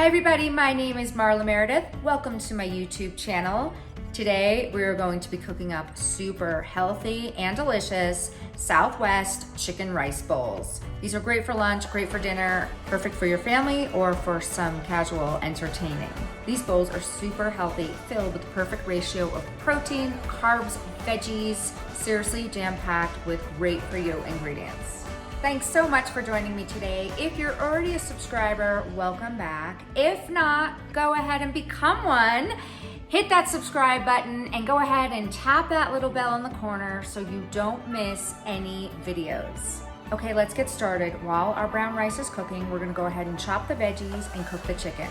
Hi everybody, my name is Marla Meridith. Welcome to my YouTube channel. Today we are going to be cooking up super healthy and delicious Southwest chicken rice bowls. These are great for lunch, great for dinner, perfect for your family or for some casual entertaining. These bowls are super healthy, filled with the perfect ratio of protein, carbs, veggies, seriously jam-packed with great for you ingredients. Thanks so much for joining me today. If you're already a subscriber, welcome back. If not, go ahead and become one. Hit that subscribe button and go ahead and tap that little bell in the corner so you don't miss any videos. Okay, let's get started. While our brown rice is cooking, we're gonna go ahead and chop the veggies and cook the chicken.